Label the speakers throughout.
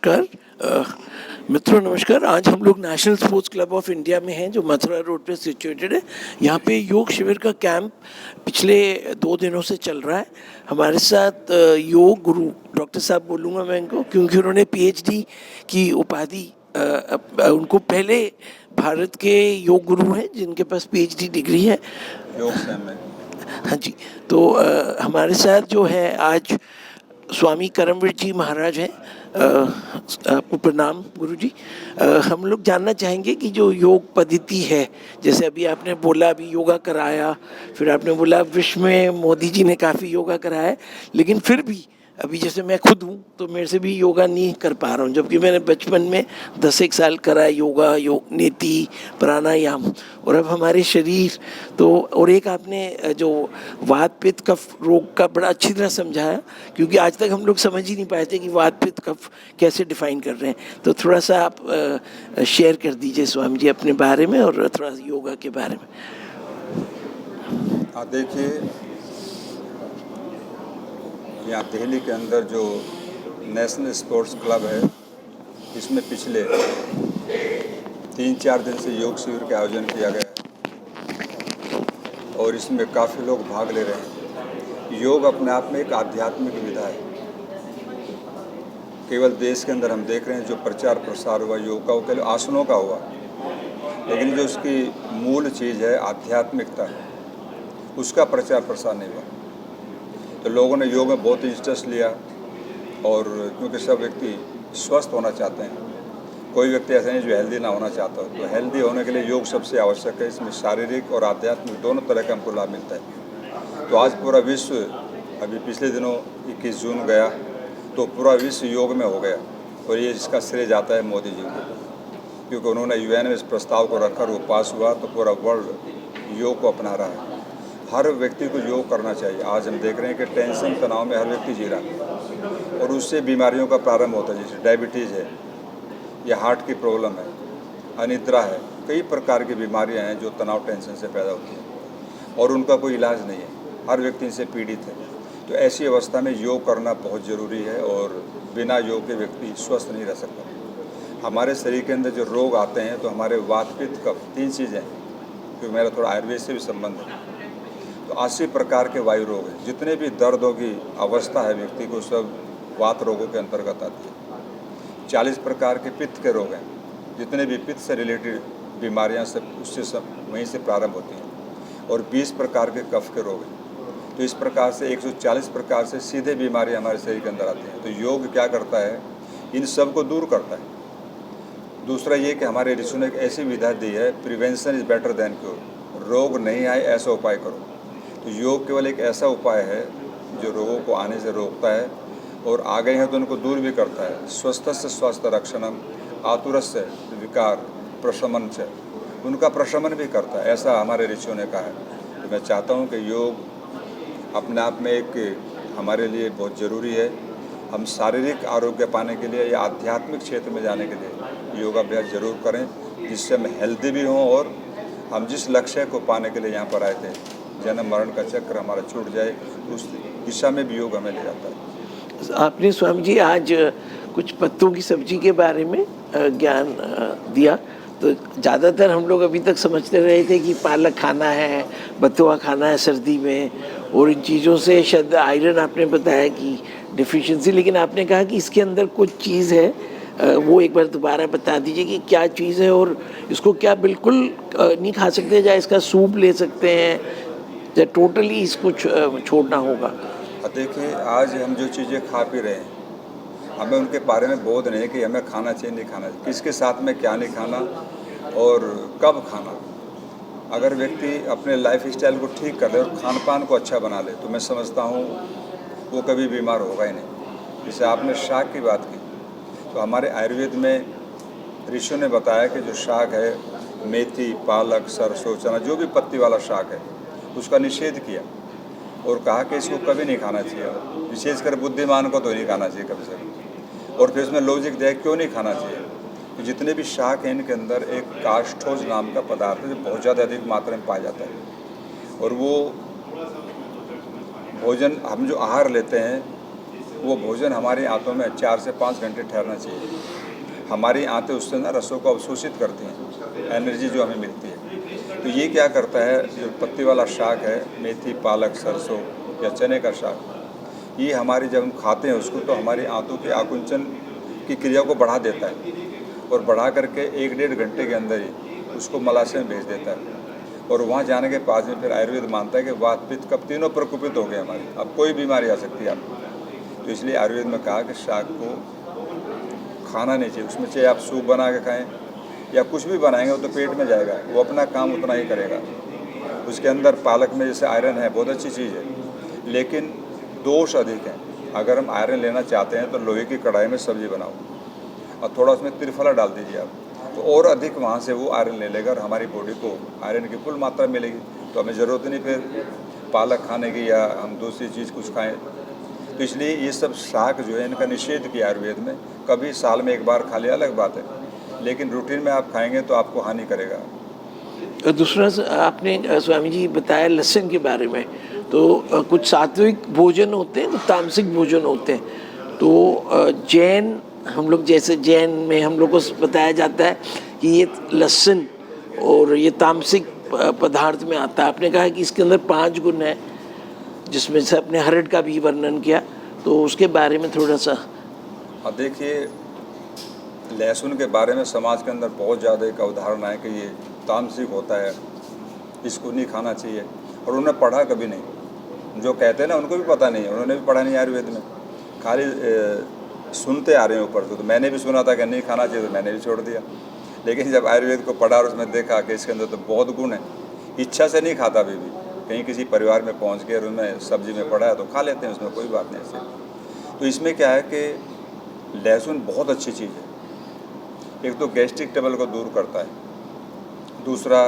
Speaker 1: नमस्कार मित्रों, नमस्कार। आज हम लोग national sports club of India में हैं जो मथुरा रोड पे सिचुएटेड है। यहाँ पे योग शिविर का कैंप पिछले 2 दिनों से चल रहा है। हमारे साथ योग गुरु डॉक्टर साहब बोलूँगा मैं इनको, क्योंकि उन्होंने पीएचडी की उपाधि उनको पहले भारत के योग गुरु हैं जिनके पास पीएचडी डिग्री है
Speaker 2: योग से में।
Speaker 1: हाँ जी। तो हमारे साथ जो है आज स्वामी करमवीर जी महाराज हैं। आपको प्रणाम गुरु जी। हम लोग जानना चाहेंगे कि जो योग पद्धति है, जैसे अभी आपने बोला अभी योगा कराया, फिर आपने बोला विश्व में मोदी जी ने काफ़ी योगा कराया है, लेकिन फिर भी अभी जैसे मैं खुद हूँ तो मेरे से भी योगा नहीं कर पा रहा हूँ, जबकि मैंने बचपन में 10 साल करा योगा, योग नीति, प्राणायाम। और अब हमारे शरीर तो, और एक आपने जो वात पित्त कफ रोग का बड़ा अच्छी तरह समझाया, क्योंकि आज तक हम लोग समझ ही नहीं पाए थे कि वात पित्त कफ कैसे डिफाइन कर रहे हैं। तो थोड़ा सा आप शेयर कर दीजिए स्वामी जी अपने बारे में और थोड़ा योगा के बारे में।
Speaker 2: देखिए, यहाँ दिल्ली के अंदर जो नेशनल स्पोर्ट्स क्लब है, इसमें पिछले 3-4 दिन से योग शिविर का आयोजन किया गया है और इसमें काफ़ी लोग भाग ले रहे हैं। योग अपने आप में एक आध्यात्मिक विधा है। केवल देश के अंदर हम देख रहे हैं जो प्रचार प्रसार हुआ योग का, वो केवल आसनों का हुआ, लेकिन जो उसकी मूल चीज़ है आध्यात्मिकता, उसका प्रचार प्रसार नहीं हुआ। तो लोगों ने योग में बहुत इंटरेस्ट लिया, और क्योंकि सब व्यक्ति स्वस्थ होना चाहते हैं, कोई व्यक्ति ऐसा नहीं जो हेल्दी ना होना चाहता हो। तो हेल्दी होने के लिए योग सबसे आवश्यक है। इसमें शारीरिक और आध्यात्मिक दोनों तरह का हमको लाभ मिलता है। तो आज पूरा विश्व, अभी पिछले दिनों 21 जून गया तो पूरा विश्व योग में हो गया, और ये इसका श्रेय जाता है मोदी जी को, क्योंकि उन्होंने यूएन में इस प्रस्ताव को रखकर वो पास हुआ, तो पूरा वर्ल्ड योग को अपना रहा है। हर व्यक्ति को योग करना चाहिए। आज हम देख रहे हैं कि टेंशन तनाव में हर व्यक्ति जी रहा है, और उससे बीमारियों का प्रारंभ होता है, जैसे डायबिटीज़ है या हार्ट की प्रॉब्लम है, अनिद्रा है, कई प्रकार की बीमारियां हैं जो तनाव टेंशन से पैदा होती हैं, और उनका कोई इलाज नहीं है। हर व्यक्ति इनसे पीड़ित है। तो ऐसी अवस्था में योग करना बहुत ज़रूरी है, और बिना योग के व्यक्ति स्वस्थ नहीं रह सकता। हमारे शरीर के अंदर जो रोग आते हैं, तो हमारे वात पित्त कफ 3 चीज़ें हैं, क्योंकि मेरा थोड़ा आयुर्वेद से भी संबंध है। तो 80 प्रकार के वायु रोग हैं। जितने भी दर्दों की अवस्था है व्यक्ति को, सब वात रोगों के अंतर्गत आती है। 40 प्रकार के पित्त के रोग हैं। जितने भी पित्त से रिलेटेड बीमारियां सब उससे सब वहीं से प्रारंभ होती हैं, और 20 प्रकार के कफ के रोग हैं। तो इस प्रकार से 140 प्रकार से सीधे बीमारियां हमारे शरीर के अंदर आती हैं। तो योग क्या करता है, इन सब को दूर करता है। दूसरा ये कि हमारे ऋषियों ने एक ऐसी विधा दी है, prevention is better than cure. रोग नहीं आए ऐसा उपाय करो। तो योग केवल एक ऐसा उपाय है जो रोगों को आने से रोकता है, और आ गए हैं तो उनको दूर भी करता है। स्वस्थस्य स्वास्थ्य रक्षणम, आतुरस्य विकार प्रशमन से, उनका प्रशमन भी करता है, ऐसा हमारे ऋषियों ने कहा है। तो मैं चाहता हूँ कि योग अपने आप में एक हमारे लिए बहुत ज़रूरी है। हम शारीरिक आरोग्य पाने के लिए या आध्यात्मिक क्षेत्र में जाने के लिए योगाभ्यास जरूर करें, जिससे हम हेल्दी भी हों, और हम जिस लक्ष्य को पाने के लिए यहाँ पर आए थे, जन्म मरण का चक्र हमारा छूट जाए, उस दिशा में भी योग हमें ले जाता है।
Speaker 1: आपने स्वामी जी आज कुछ पत्तों की सब्जी के बारे में ज्ञान दिया। तो ज़्यादातर हम लोग अभी तक समझते रहे थे कि पालक खाना है, बथुआ खाना है सर्दी में, और इन चीज़ों से शायद आयरन आपने बताया कि डिफिशिएंसी, लेकिन आपने कहा कि इसके अंदर कुछ चीज़ है। वो एक बार दोबारा बता दीजिए कि क्या चीज़ है, और इसको क्या बिल्कुल नहीं खा सकते, या इसका सूप ले सकते हैं, या टोटली इसको छोड़ना होगा?
Speaker 2: देखिए, आज हम जो चीज़ें खा पी रहे हैं, हमें उनके बारे में बोध नहीं है कि हमें खाना चाहिए नहीं खाना चाहिए, किसके साथ में क्या नहीं खाना और कब खाना। अगर व्यक्ति अपने लाइफ स्टाइल को ठीक कर ले और खान पान को अच्छा बना ले, तो मैं समझता हूँ वो कभी बीमार होगा ही नहीं। जैसे आपने शाक की बात की, तो हमारे आयुर्वेद में ऋषियों ने बताया कि जो शाक है, मेथी, पालक, सरसों, चना, जो भी पत्ती वाला शाक है, उसका निषेध किया, और कहा कि इसको कभी नहीं खाना चाहिए, विशेषकर बुद्धिमान को तो नहीं खाना चाहिए कभी से। और फिर उसमें लॉजिक दिया क्यों नहीं खाना चाहिए। तो जितने भी शाक हैं, इनके अंदर एक कास्टोज नाम का पदार्थ है जो बहुत ज़्यादा अधिक मात्रा में पाया जाता है, और वो भोजन हम जो आहार लेते हैं वो भोजन हमारी आंतों में 4 से 5 घंटे ठहरना चाहिए। हमारी आंतें उससे ना रसों को अवशोषित करती हैं, एनर्जी जो हमें मिलती है। तो ये क्या करता है, जो पत्ती वाला शाक है, मेथी, पालक, सरसों या चने का शाक, ये हमारी जब हम खाते हैं उसको तो हमारी आंतों के आकुंचन की क्रिया को बढ़ा देता है और बढ़ा करके 1-1.5 घंटे के अंदर ही उसको मलाशय में भेज देता है। और वहाँ जाने के बाद में फिर आयुर्वेद मानता है कि वात पित्त कफ तीनों प्रकोपित हो गए हमारी, अब कोई बीमारी आ सकती है आपको। तो इसलिए आयुर्वेद में कहा कि शाक को खाना नहीं चाहिए। उसमें चाहे आप सूप बना के खाएँ या कुछ भी बनाएंगे वो तो पेट में जाएगा, वो अपना काम उतना ही करेगा। उसके अंदर पालक में जैसे आयरन है, बहुत अच्छी चीज़ है, लेकिन दोष अधिक हैं। अगर हम आयरन लेना चाहते हैं तो लोहे की कढ़ाई में सब्जी बनाओ और थोड़ा उसमें त्रिफला डाल दीजिए आप, तो और अधिक वहाँ से वो आयरन ले लेगा और हमारी बॉडी को आयरन की फुल मात्रा मिलेगी। तो हमें ज़रूरत नहीं फिर पालक खाने की या हम दूसरी चीज़ कुछ खाएँ। तो इसलिए ये सब शाक जो है इनका निषेध किया आयुर्वेद में। कभी साल में एक बार खा लिया अलग बात है, लेकिन रूटीन में आप खाएंगे तो आपको हानि करेगा।
Speaker 1: और दूसरा आपने स्वामी जी बताया लहसुन के बारे में, तो कुछ सात्विक भोजन होते हैं, कुछ तामसिक भोजन होते हैं। तो जैन, हम लोग जैसे जैन में हम लोग को बताया जाता है कि ये लहसुन और ये तामसिक पदार्थ में आता है। आपने कहा कि इसके अंदर 5 गुण हैं, जिसमें से अपने हरड़ का भी वर्णन किया, तो उसके बारे में थोड़ा सा।
Speaker 2: अब देखिए, लहसुन के बारे में समाज के अंदर बहुत ज़्यादा एक अवधारणा है कि ये तामसिक होता है, इसको नहीं खाना चाहिए, और उन्होंने पढ़ा कभी नहीं। जो कहते हैं ना उनको भी पता नहीं है, उन्होंने भी पढ़ा नहीं आयुर्वेद में, खाली सुनते आ रहे हैं ऊपर से। तो मैंने भी सुना था कि नहीं खाना चाहिए, तो मैंने भी छोड़ दिया। लेकिन जब आयुर्वेद को पढ़ा और उसमें देखा कि इसके अंदर तो बहुत गुण है, इच्छा से नहीं खाता अभी भी, कहीं किसी परिवार में पहुँच गए और उनमें सब्जी में पड़ा है तो खा लेते हैं, उसमें कोई बात नहीं ऐसे। तो इसमें क्या है कि लहसुन बहुत अच्छी चीज़ है। एक तो गैस्ट्रिक ट्रबल को दूर करता है, दूसरा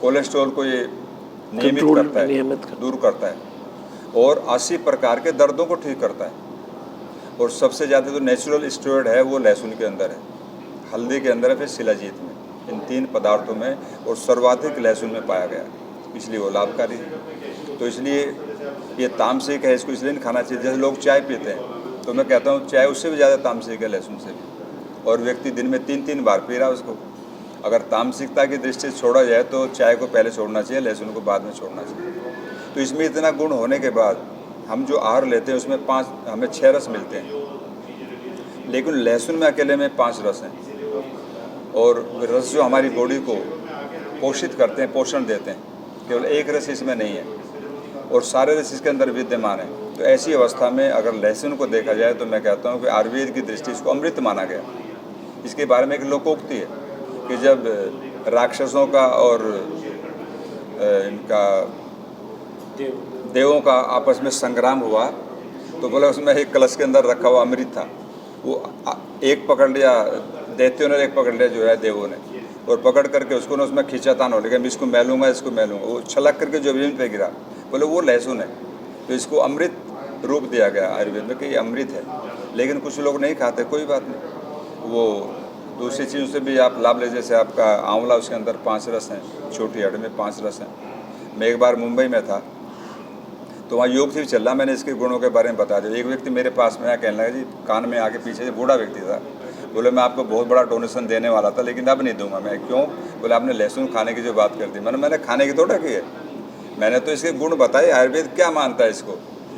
Speaker 2: कोलेस्ट्रॉल को ये नियमित करता है, दूर करता है, और 80 प्रकार के दर्दों को ठीक करता है। और सबसे ज़्यादा जो नेचुरल स्टेरॉइड है वो लहसुन के अंदर है, हल्दी के अंदर है, फिर शिलाजीत में, इन 3 पदार्थों में, और सर्वाधिक लहसुन में पाया गया, इसलिए वो लाभकारी है। तो इसलिए ये तामसिक है, इसको इसलिए नहीं खाना चाहिए। जैसे लोग चाय पीते हैं, तो मैं कहता हूँ चाय उससे भी ज़्यादा तामसिक है लहसुन से भी, और व्यक्ति दिन में 3-3 बार पी रहा है उसको। अगर तामसिकता की दृष्टि से छोड़ा जाए तो चाय को पहले छोड़ना चाहिए, लहसुन को बाद में छोड़ना चाहिए। तो इसमें इतना गुण होने के बाद हम जो आहार लेते हैं उसमें हमें 6 रस मिलते हैं, लेकिन लहसुन में अकेले में 5 रस हैं, और रस जो हमारी बॉडी को पोषित करते हैं, पोषण देते हैं, केवल एक रस इसमें नहीं है, और सारे रस इसके अंदर विद्यमान है। तो ऐसी अवस्था में अगर लहसुन को देखा जाए तो मैं कहता हूँ कि आयुर्वेद की दृष्टि इसको अमृत माना गया। इसके बारे में एक लोकोक्ति है कि जब राक्षसों का और इनका देवों का आपस में संग्राम हुआ, तो बोला उसमें एक कलश के अंदर रखा हुआ अमृत था, वो एक पकड़ लिया दैत्यों ने, एक पकड़ लिया जो है देवों ने, और पकड़ करके उसको ना उसमें खींचातान हो गया, मैं इसको मैलूंगा, इसको मैलूंगा, वो छलक करके जो जमीन पे गिरा, बोले वो लहसुन है। तो इसको अमृत रूप दिया गया आयुर्वेद में कि ये अमृत है। लेकिन कुछ लोग नहीं खाते, कोई बात नहीं, वो दूसरी चीज़ों से भी आप लाभ ले। जैसे आपका आंवला, उसके अंदर 5 रस हैं, छोटी हड्डी में 5 रस हैं। मैं एक बार मुंबई में था तो वहाँ योग शिविर चल रहा, मैंने इसके गुणों के बारे में बता दिया। एक व्यक्ति मेरे पास में आया, कहने लगा जी, कान में आके पीछे से बूढ़ा व्यक्ति था, बोले मैं आपको बहुत बड़ा डोनेशन देने वाला था लेकिन अब नहीं दूंगा। मैं क्यों? बोले आपने लहसुन खाने की जो बात कर दी। मैंने खाने की थोड़ा की है, मैंने तो इसके गुण बताए, आयुर्वेद क्या मानता है इसको।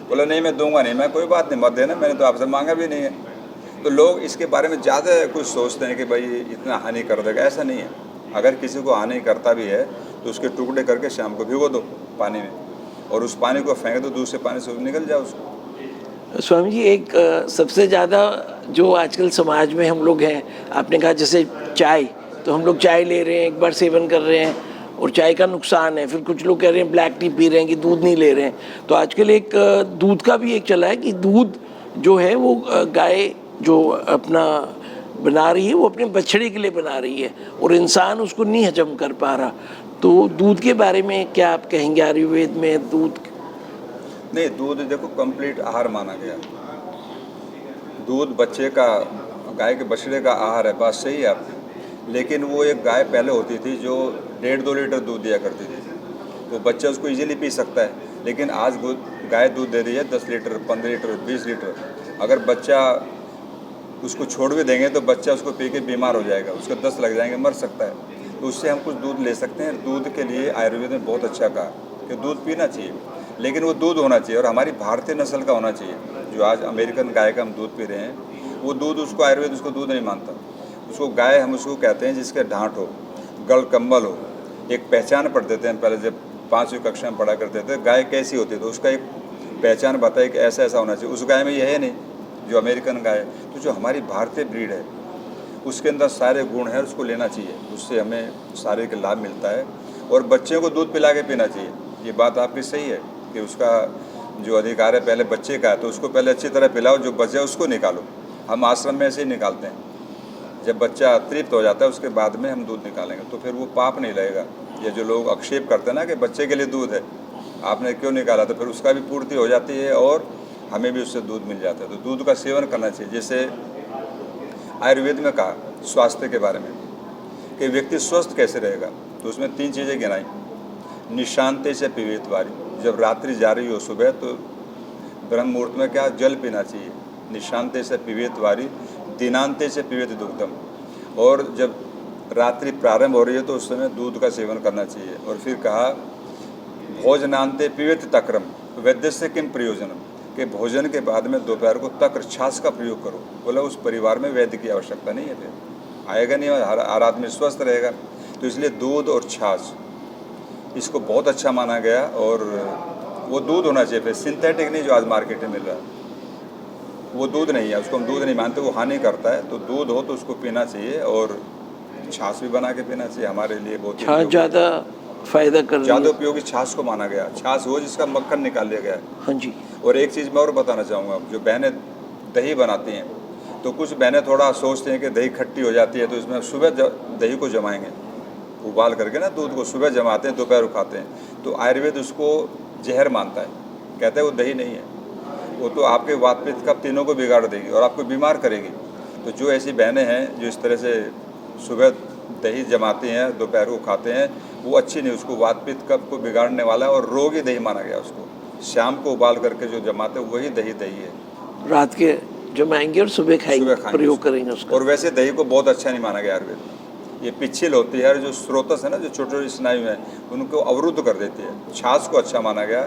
Speaker 2: बोला नहीं मैं दूंगा नहीं। मैं कोई बात नहीं, मत देना, मैंने तो आपसे मांगा भी नहीं है। तो लोग इसके बारे में ज़्यादा कुछ सोचते हैं कि भाई इतना हानि कर देगा, ऐसा नहीं है। अगर किसी को हानि करता भी है तो उसके टुकड़े करके शाम को भिगो दो पानी में, और उस पानी को फेंक दो, दूसरे पानी से निकल जाओ उसको।
Speaker 1: स्वामी जी, एक सबसे ज़्यादा जो आजकल समाज में हम लोग हैं, आपने कहा जैसे चाय, तो हम लोग चाय ले रहे हैं, एक बार सेवन कर रहे हैं और चाय का नुकसान है, फिर कुछ लोग कह रहे हैं ब्लैक टी पी रहे हैं कि दूध नहीं ले रहे हैं। तो आजकल एक दूध का भी एक चला है कि दूध जो है वो गाय जो अपना बना रही है वो अपने बछड़े के लिए बना रही है, और इंसान उसको नहीं हजम कर पा रहा। तो दूध के बारे में क्या आप कहेंगे? आयुर्वेद में दूध
Speaker 2: नहीं, दूध देखो कंप्लीट आहार माना गया। दूध बच्चे का, गाय के बछड़े का आहार है, बात सही है आपकी। लेकिन वो एक गाय पहले होती थी जो 1.5-2 लीटर दूध दिया करती थी, तो बच्चा उसको इजीली पी सकता है। लेकिन आज गाय दूध दे रही है 10 लीटर, 15 लीटर, 20 लीटर। अगर बच्चा उसको छोड़ भी देंगे तो बच्चा उसको पी के बीमार हो जाएगा, उसके दस्त लग जाएंगे, मर सकता है। तो उससे हम कुछ दूध ले सकते हैं। दूध के लिए आयुर्वेद ने बहुत अच्छा कहा कि दूध पीना चाहिए, लेकिन वो दूध होना चाहिए और हमारी भारतीय नस्ल का होना चाहिए। जो आज अमेरिकन गाय का हम दूध पी रहे हैं, वो दूध उसको आयुर्वेद उसको दूध नहीं मानता। उसको गाय हम उसको कहते हैं जिसके डांट हो, गल कम्बल हो, एक पहचान पढ़ देते हैं। पहले जब 5वीं कक्षा में पढ़ा करते थे गाय कैसी होती है, तो उसका एक पहचान बताए कि ऐसा ऐसा होना चाहिए। उस गाय में यह है नहीं जो अमेरिकन गाय है। तो जो हमारी भारतीय ब्रीड है उसके अंदर सारे गुण हैं, उसको लेना चाहिए, उससे हमें शारीरिक लाभ मिलता है। और बच्चे को दूध पिला के पीना चाहिए। ये बात आपकी सही है कि उसका जो अधिकार है पहले बच्चे का है, तो उसको पहले अच्छी तरह पिलाओ, जो बचे उसको निकालो। हम आश्रम में ऐसे ही निकालते हैं, जब बच्चा तृप्त हो जाता है उसके बाद में हम दूध निकालेंगे, तो फिर वो पाप नहीं लगेगा। ये जो लोग आक्षेप करते हैं ना कि बच्चे के लिए दूध है, आपने क्यों निकाला, तो फिर उसका भी पूर्ति हो जाती है और हमें भी उससे दूध मिल जाता है। तो दूध का सेवन करना चाहिए। जैसे आयुर्वेद में कहा स्वास्थ्य के बारे में कि व्यक्ति स्वस्थ कैसे रहेगा, तो उसमें 3 चीज़ें गिनाई। निशांते से पीवेत वारी, जब रात्रि जा रही हो सुबह तो ब्रह्म मुहूर्त में क्या जल पीना चाहिए। निशांते से पीवेत वारी, दिनांते से पीवेत दुग्धम, और जब रात्रि प्रारंभ हो रही है तो उस समय दूध का सेवन करना चाहिए। और फिर कहा भोजनांते पीवेत तक्रम, वैद्य से किम प्रयोजनम, कि भोजन के बाद में दोपहर को तक्र छाछ का प्रयोग करो। बोला उस परिवार में वैद्य की आवश्यकता नहीं है, फिर आएगा नहीं, हर आदमी स्वस्थ रहेगा। तो इसलिए दूध और छाछ इसको बहुत अच्छा माना गया, और वो दूध होना चाहिए। फिर सिंथेटिक नहीं जो आज मार्केट में मिल रहा है वो दूध नहीं है, उसको हम दूध नहीं मानते, वो हानि करता है। तो दूध हो तो उसको पीना चाहिए, और छाछ भी बना के पीना चाहिए। हमारे लिए बहुत
Speaker 1: छाछ ज़्यादा फायदा कर रही
Speaker 2: ज़्यादा
Speaker 1: है।
Speaker 2: उपयोगी छाछ को माना गया। छाछ हो जिसका मक्खन निकाल लिया गया है।
Speaker 1: हाँ जी।
Speaker 2: और एक चीज़ मैं और बताना चाहूँगा, जो बहनें दही बनाती हैं, तो कुछ बहनें थोड़ा सोचते हैं कि दही खट्टी हो जाती है, तो इसमें सुबह दही को जमाएंगे, उबाल करके ना दूध को सुबह जमाते हैं, दोपहर को खाते हैं। तो आयुर्वेद उसको जहर मानता है, कहता है वो दही नहीं है, वो तो आपके वात पित्त कफ तीनों को बिगाड़ देगी और आपको बीमार करेगी। तो जो ऐसी बहनें हैं जो इस तरह से सुबह दही जमाती हैं, दोपहर को खाते हैं, वो अच्छी नहीं, उसको वात पित्त कफ को बिगाड़ने वाला है और रोग ही दही माना गया उसको। शाम को उबाल करके जो जमाते हैं वही दही है।
Speaker 1: रात के जमाएंगे और सुबह खाएंगे, प्रयोग करेंगे उसका।
Speaker 2: और वैसे दही को बहुत अच्छा नहीं माना गया आयुर्वेद में। ये पिछिल होती है, जो स्रोतस है ना, जो छोटी छोटी स्नायु हैं, उनको अवरुद्ध कर देती है। छाछ को अच्छा माना गया,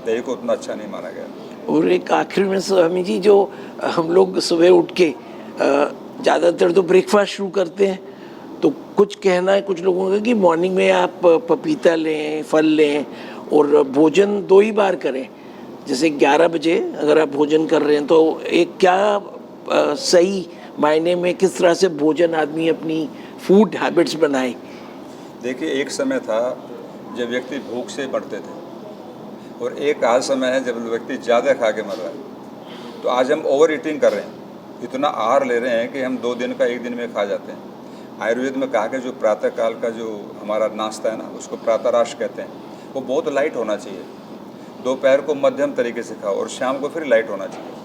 Speaker 2: दही को उतना अच्छा नहीं माना गया।
Speaker 1: और एक आखिर में स्वामी जी, जो हम लोग सुबह उठ के ज़्यादातर तो ब्रेकफास्ट शुरू करते हैं, तो कुछ कहना है कुछ लोगों का कि मॉर्निंग में आप पपीता लें, फल लें, और भोजन 2 ही बार करें। जैसे 11 बजे अगर आप भोजन कर रहे हैं तो एक क्या सही मायने में किस तरह से भोजन आदमी अपनी फूड हैबिट्स बनाए।
Speaker 2: देखिए, एक समय था जब व्यक्ति भूख से मरते थे, और एक आज समय है जब व्यक्ति ज़्यादा खा के मर रहा है। तो आज हम ओवर ईटिंग कर रहे हैं, इतना आहार ले रहे हैं कि हम 2 दिन का 1 दिन में खा जाते हैं। आयुर्वेद में कहा कि जो प्रातःकाल का जो हमारा नाश्ता है ना, उसको प्रातराश कहते हैं, वो बहुत लाइट होना चाहिए। दोपहर को मध्यम तरीके से खाओ और शाम को फिर लाइट होना चाहिए।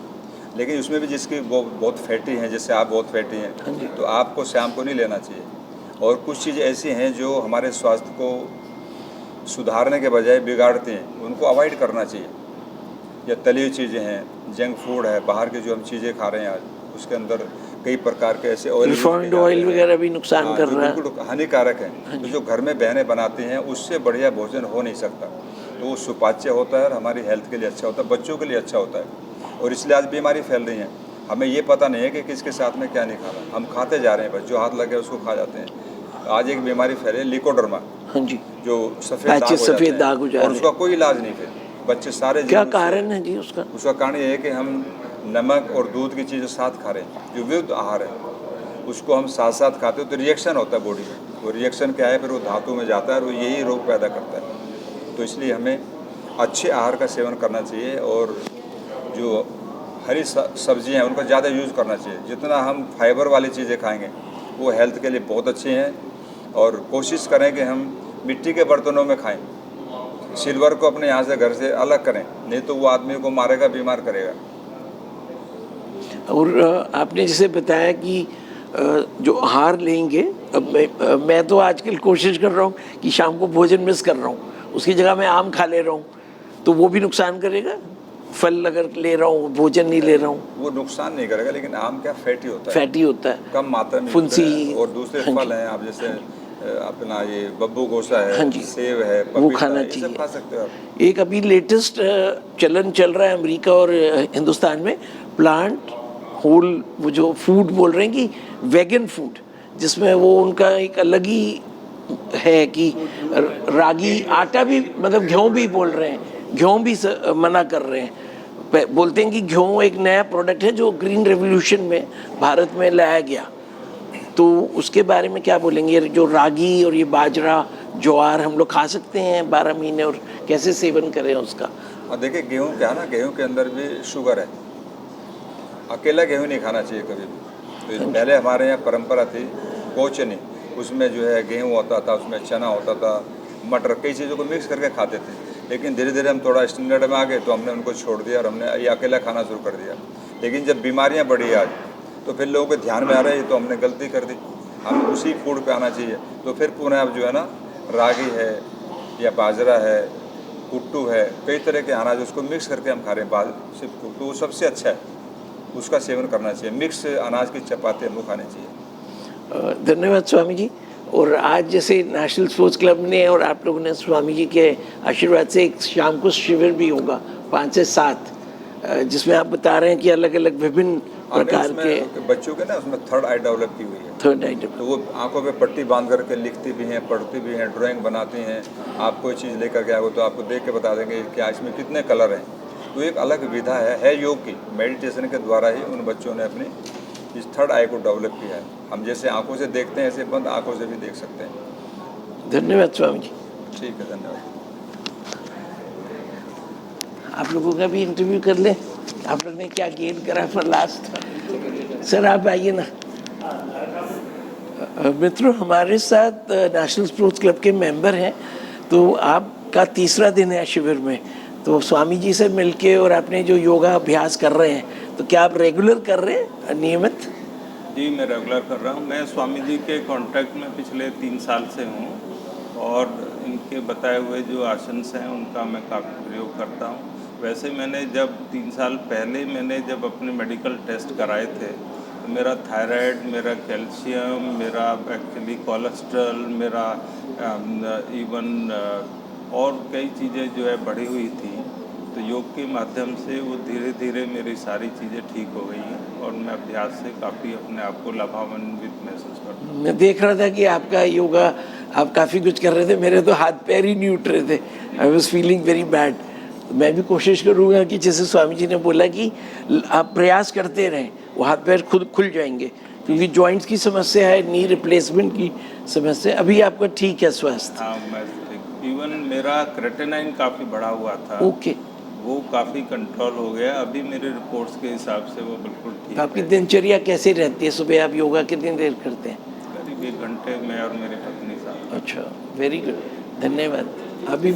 Speaker 2: लेकिन उसमें भी जिसकी वो बहुत फैटी हैं, जैसे आप बहुत फैटी हैं, तो आपको शाम को नहीं लेना चाहिए। और कुछ चीज़ें ऐसी हैं जो हमारे स्वास्थ्य को सुधारने के बजाय बिगाड़ती हैं, उनको अवॉइड करना चाहिए। या तली हुई चीज़ें हैं, जंक फूड है, बाहर की जो हम चीज़ें खा रहे हैं आज, उसके अंदर कई प्रकार के ऐसे
Speaker 1: रिफाइंड ऑयल वगैरह भी नुकसान कर रहा है,
Speaker 2: बिल्कुल हानिकारक है। तो जो घर में बहनें बनाती हैं उससे बढ़िया भोजन हो नहीं सकता। तो वो सुपाच्य होता है और हमारी हेल्थ के लिए अच्छा होता है, बच्चों के लिए अच्छा होता है। और इसलिए आज बीमारी फैल रही है। हमें ये पता नहीं है कि किसके साथ में क्या नहीं खाना, हम खाते जा रहे हैं, बस जो हाथ लगे उसको खा जाते हैं। आज एक बीमारी फैली लिकोडर्मा,
Speaker 1: हाँ जी,
Speaker 2: जो सफ़ेद दाग हो जाते हैं और उसका कोई इलाज नहीं। फिर बच्चे सारे,
Speaker 1: क्या कारण है जी उसका?
Speaker 2: उसका कारण ये है कि हम नमक और दूध की चीज़ें साथ खा रहे हैं। जो विरुद्ध आहार है उसको हम साथ साथ खाते हो तो रिएक्शन होता है बॉडी में। वो रिएक्शन क्या है, फिर वो धातु में जाता है और वो यही रोग पैदा करता है। तो इसलिए हमें अच्छे आहार का सेवन करना चाहिए, और जो हरी सब्जियां हैं उनका ज़्यादा यूज़ करना चाहिए। जितना हम फाइबर वाली चीज़ें खाएंगे वो हेल्थ के लिए बहुत अच्छी हैं। और कोशिश करें कि हम मिट्टी के बर्तनों में खाएं, सिल्वर को अपने यहाँ से घर से अलग करें, नहीं तो वो आदमी को मारेगा, बीमार करेगा।
Speaker 1: और आपने जैसे बताया कि जो आहार लेंगे, अब मैं तो आजकल कोशिश कर रहा हूँ कि शाम को भोजन मिस कर रहा हूँ, उसकी जगह मैं आम खा ले रहा हूँ, तो वो भी नुकसान करेगा? फल अगर ले रहा हूँ, भोजन नहीं ले रहा हूँ,
Speaker 2: वो नुकसान नहीं करेगा, लेकिन आम क्या फैटी होता है,
Speaker 1: फैटी होता है।
Speaker 2: कम मात्रा में
Speaker 1: फुंसी,
Speaker 2: होता है। और दूसरे
Speaker 1: हाँ
Speaker 2: फल
Speaker 1: जी।
Speaker 2: हैं, आप जैसे अपना ये बब्बू गोसा
Speaker 1: हाँ
Speaker 2: है,
Speaker 1: जी,
Speaker 2: सेब है,
Speaker 1: वो
Speaker 2: पपीता
Speaker 1: खाना
Speaker 2: है, ये सब
Speaker 1: चाहिए।
Speaker 2: खा सकते हो आप।
Speaker 1: एक अभी लेटेस्ट चलन चल रहा है अमेरिका और हिंदुस्तान में, प्लांट होल, वो जो फूड बोल रहे हैं कि वेगन फूड, जिसमें वो उनका एक अलग ही है कि रागी आटा भी, मतलब गेहूं भी बोल रहे हैं, गेहूं भी मना कर रहे हैं। बोलते हैं कि गेहूं एक नया प्रोडक्ट है जो ग्रीन रेवोल्यूशन में भारत में लाया गया। तो उसके बारे में क्या बोलेंगे, जो रागी और ये बाजरा ज्वार हम लोग खा सकते हैं 12 महीने, और कैसे सेवन करें उसका?
Speaker 2: और देखिए गेहूं क्या है ना, गेहूं के अंदर भी शुगर है, अकेला गेहूं नहीं खाना चाहिए कभी भी। तो पहले हमारे यहाँ परंपरा थी कोचनी, उसमें जो है गेहूं होता था, उसमें चना होता था, मटर, कई चीज़ों को मिक्स करके खाते थे। लेकिन धीरे धीरे हम थोड़ा स्टैंडर्ड में आ गए, तो हमने उनको छोड़ दिया और हमने ये अकेला खाना शुरू कर दिया। लेकिन जब बीमारियाँ बढ़ी आज, तो फिर लोगों के ध्यान में आ रहा है, तो हमने गलती कर दी, हमें उसी फूड पे आना चाहिए। तो फिर पुनः अब जो है ना, रागी है या बाजरा है, कुट्टू है, कई तरह के अनाज उसको मिक्स करके हम खा रहे हैं सिर्फ, तो वो सबसे अच्छा है, उसका सेवन करना चाहिए। मिक्स अनाज की चपाती हमको खानी चाहिए।
Speaker 1: धन्यवाद स्वामी जी। और आज जैसे नेशनल स्पोर्ट्स क्लब ने और आप लोगों ने स्वामी जी के आशीर्वाद से एक शाम को शिविर भी होगा 5 से 7, जिसमें आप बता रहे हैं कि अलग अलग विभिन्न प्रकार के
Speaker 2: बच्चों के ना उसमें थर्ड आई डेवलप की हुई है।
Speaker 1: थर्ड आइटम,
Speaker 2: तो वो आंखों पे पट्टी बांध करके लिखती भी हैं, पढ़ती भी हैं, ड्राइंग बनाती हैं। आप कोई चीज़ लेकर के आओ तो आपको देख के बता देंगे कि इसमें कितने कलर हैं। तो एक अलग विधा है योग की, मेडिटेशन के द्वारा ही उन बच्चों ने अपनी इस थर्ड आई को डेवलप किया है। हम जैसे आंखों से देखते हैं, ऐसे बंद आंखों से भी देख सकते हैं।
Speaker 1: धन्यवाद स्वामी जी।
Speaker 2: ठीक है, धन्यवाद।
Speaker 1: आप लोगों का भी इंटरव्यू कर लें, आप लोग ने क्या गेन करा फॉर लास्ट। सर आप आइए ना। मित्रों, हमारे साथ नेशनल स्पोर्ट्स क्लब के मेंबर हैं, तो आपका तीसरा दिन है शिविर में, तो स्वामी जी से मिलके और आपने जो योगा अभ्यास कर रहे हैं, तो क्या आप रेगुलर कर रहे हैं, नियमित?
Speaker 3: जी, मैं रेगुलर कर रहा हूँ। मैं स्वामी जी के कांटेक्ट में पिछले 3 साल से हूँ और इनके बताए हुए जो आसन्स हैं उनका मैं काफ़ी प्रयोग करता हूँ। वैसे मैंने जब 3 साल पहले मैंने जब अपने मेडिकल टेस्ट कराए थे, तो मेरा थायराइड, मेरा कैल्शियम, मेरा एक्चुअली कोलेस्ट्रॉल, मेरा इवन और कई चीज़ें जो है बढ़ी हुई थी। तो योग के माध्यम से वो धीरे धीरे मेरी सारी चीज़ें ठीक हो गई हैं और मैं अभ्यास से काफ़ी अपने आप को लाभान्वित महसूस करता हूँ।
Speaker 1: मैं देख रहा था कि आपका योगा, आप काफ़ी कुछ कर रहे थे, मेरे तो हाथ पैर ही नहीं उठ रहे थे, I was feeling very bad. मैं भी कोशिश करूँगा कि जैसे स्वामी जी ने बोला कि आप प्रयास करते रहें, वो हाथ पैर खुद खुल जाएंगे, क्योंकि जॉइंट्स की समस्या है, नी रिप्लेसमेंट की समस्या। अभी आपका ठीक है स्वास्थ्य?
Speaker 3: हाँ, मैं इवन मेरा क्रेटिनाइन काफ़ी बढ़ा हुआ था,
Speaker 1: ओके।
Speaker 3: वो काफ़ी कंट्रोल हो गया। अभी मेरे रिपोर्ट्स के हिसाब से वो बिल्कुल ठीक
Speaker 1: तो आपकी
Speaker 3: है।
Speaker 1: दिनचर्या कैसे रहती है? सुबह आप योगा कितनी देर करते हैं?
Speaker 3: करीब 1 घंटे मैं और मेरी पत्नी साथ।
Speaker 1: अच्छा, वेरी गुड, धन्यवाद। अभी